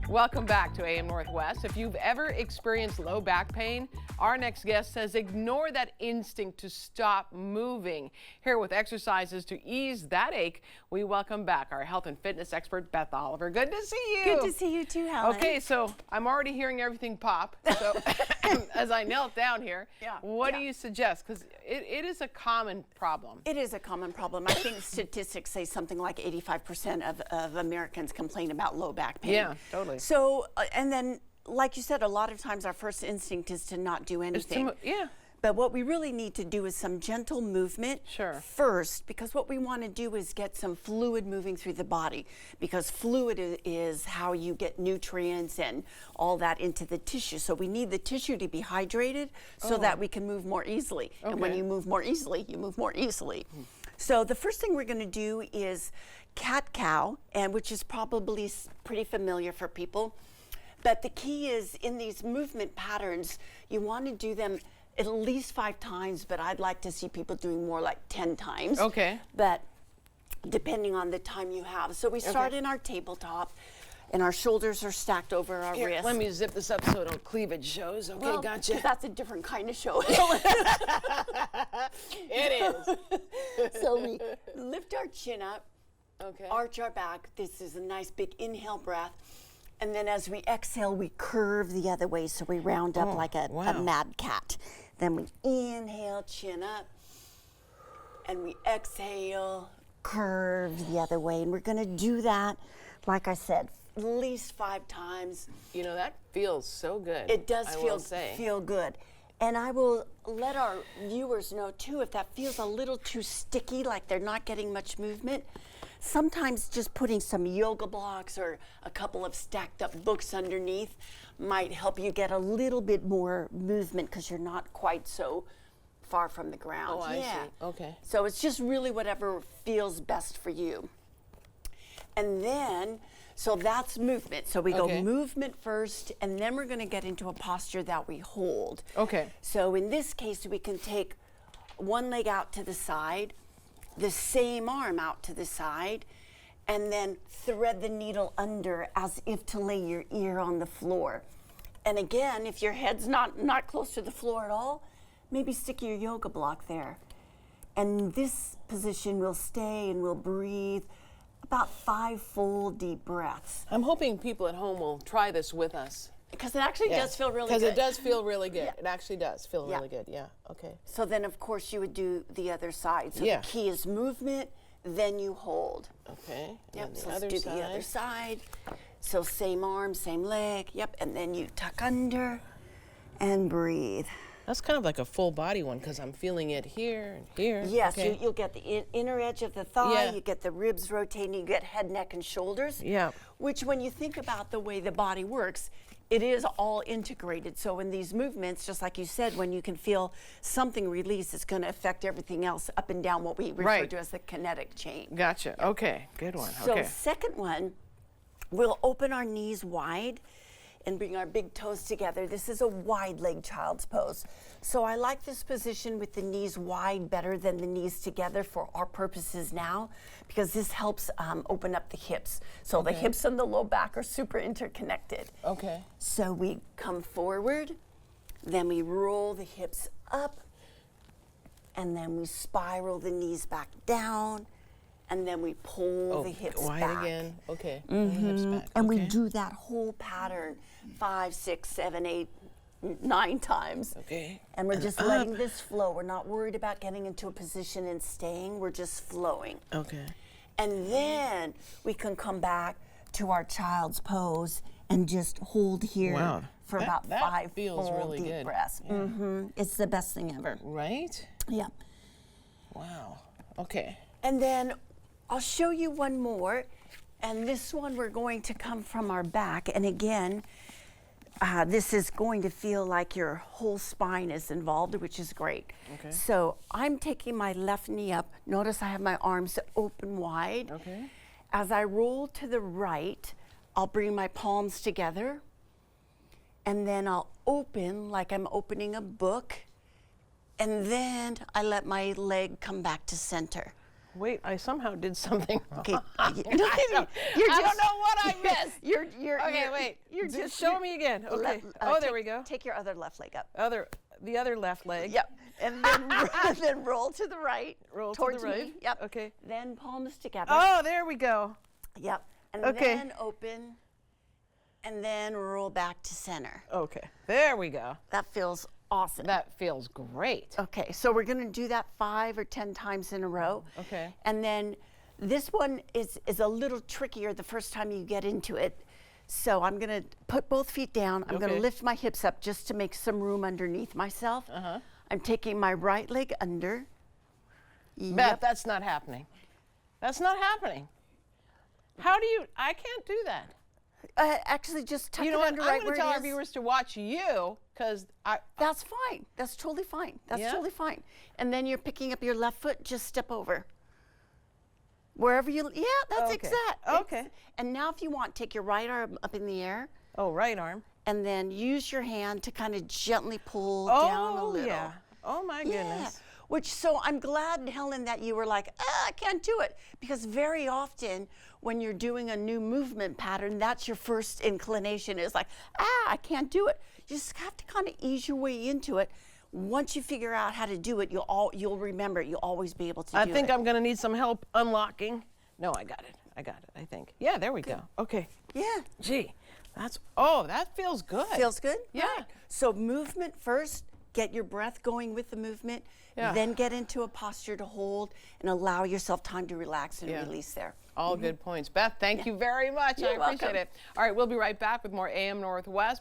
Welcome back to AM Northwest. If you've ever experienced low back pain, our next guest says ignore that instinct to stop moving. Here with exercises to ease that ache, we welcome back our health and fitness expert, Beth Oliver. Good to see you. Good to see you too, Helen. Okay, so I'm already hearing everything pop. So as I knelt down here, what do you suggest? Because it is a common problem. It is a common problem. I think statistics say something like 85% of Americans complain about low back pain. Yeah, totally. So, and then, like you said, a lot of times our first instinct is to not do anything. But what we really need to do is some gentle movement first, because what we want to do is get some fluid moving through the body, because fluid is how you get nutrients and all that into the tissue. So we need the tissue to be hydrated so that we can move more easily. Okay. And when you move more easily, you move more easily. So the first thing we're going to do is cat-cow, and which is probably pretty familiar for people. But the key is in these movement patterns, you want to do them at least 5 times, but I'd like to see people doing more like 10 times. Okay. But depending on the time you have. So we start in our tabletop, and our shoulders are stacked over our wrists. Let me zip this up so no cleavage shows. Okay, well, gotcha. That's a different kind of show. It is. So we lift our chin up, arch our back. This is a nice big inhale breath. And then as we exhale, we curve the other way, so we round up like a mad cat. Then we inhale, chin up, and we exhale, curve the other way. And we're going to do that, like I said, at least 5 times. You know, that feels so good. It does feel good. And I will let our viewers know, too, if that feels a little too sticky, like they're not getting much movement, sometimes just putting some yoga blocks or a couple of stacked up books underneath might help you get a little bit more movement because you're not quite so far from the ground. Oh, I see. Okay. So it's just really whatever feels best for you. And then, so that's movement. So we go movement first, and then we're going to get into a posture that we hold. Okay. So in this case, we can take one leg out to the side, the same arm out to the side, and then thread the needle under as if to lay your ear on the floor. And again, if your head's not close to the floor at all, maybe stick your yoga block there. And this position will stay and we'll breathe about 5 full deep breaths. I'm hoping people at home will try this with us. Because it actually does feel really good. Because it does feel really good. It actually does feel really good. Yeah. Okay. So then, of course, you would do the other side. So the key is movement, then you hold. Okay. Yep. So let's do the other side. So same arm, same leg. Yep. And then you tuck under and breathe. That's kind of like a full body one because I'm feeling it here and here. Yes, you'll get the inner edge of the thigh, you get the ribs rotating, you get head, neck, and shoulders. Yeah. Which, when you think about the way the body works, it is all integrated. So in these movements, just like you said, when you can feel something release, it's going to affect everything else up and down, what we refer to as the kinetic chain. Gotcha. Okay, good one. So second one, we'll open our knees wide and bring our big toes together. This is a wide leg child's pose. So I like this position with the knees wide better than the knees together for our purposes now, because this helps open up the hips. So the hips and the low back are super interconnected. Okay. So we come forward, then we roll the hips up, and then we spiral the knees back down, and then we pull the hips wide back. Again. Okay. Hips back. And we do that whole pattern 5, 6, 7, 8, 9 times. Okay. And we're just letting this flow. We're not worried about getting into a position and staying. We're just flowing. Okay. And then we can come back to our child's pose and just hold here for about 5 full deep breaths. It's the best thing ever. Right? Yeah. Wow. Okay. And then I'll show you one more. And this one we're going to come from our back. And again, this is going to feel like your whole spine is involved, which is great. Okay. So I'm taking my left knee up. Notice I have my arms open wide. Okay. As I roll to the right, I'll bring my palms together. And then I'll open like I'm opening a book. And then I let my leg come back to center. Wait, I somehow did something wrong. Okay. I don't know what I missed. Okay, wait. You're just show me again. Okay. There we go. Take your other left leg up. The other left leg. Yep. And then, then roll to the right. Roll towards to the right. Me. Yep. Okay. Then palms together. Oh, there we go. Yep. And then open. And then roll back to center. Okay. There we go. That feels awesome. That feels great. Okay. So we're going to do that 5 or 10 times in a row. Okay. And then this one is a little trickier the first time you get into it. So I'm going to put both feet down. I'm going to lift my hips up just to make some room underneath myself. I'm taking my right leg under. Beth, that's not happening. That's not happening. How do you, I can't do that. Actually, just tuck it under right where it is. I'm going to tell our viewers to watch you, because That's fine. That's totally fine. That's totally fine. And then you're picking up your left foot, just step over. Wherever you, that's exact. Okay. And now if you want, take your right arm up in the air. Oh, right arm. And then use your hand to kind of gently pull down a little. Oh, yeah. Oh, my goodness. So I'm glad, Helen, that you were like, I can't do it. Because very often when you're doing a new movement pattern, that's your first inclination is like, I can't do it. You just have to kind of ease your way into it. Once you figure out how to do it, you'll remember it. You'll always be able to do it. I think I'm going to need some help unlocking. No, I got it, I think. Yeah, there we go. Okay. Yeah. Gee, that feels good. Feels good? Yeah. Right. So movement first, get your breath going with the movement, then get into a posture to hold and allow yourself time to relax and release there. All good points. Beth, thank you very much. I appreciate it. All right, we'll be right back with more AM Northwest.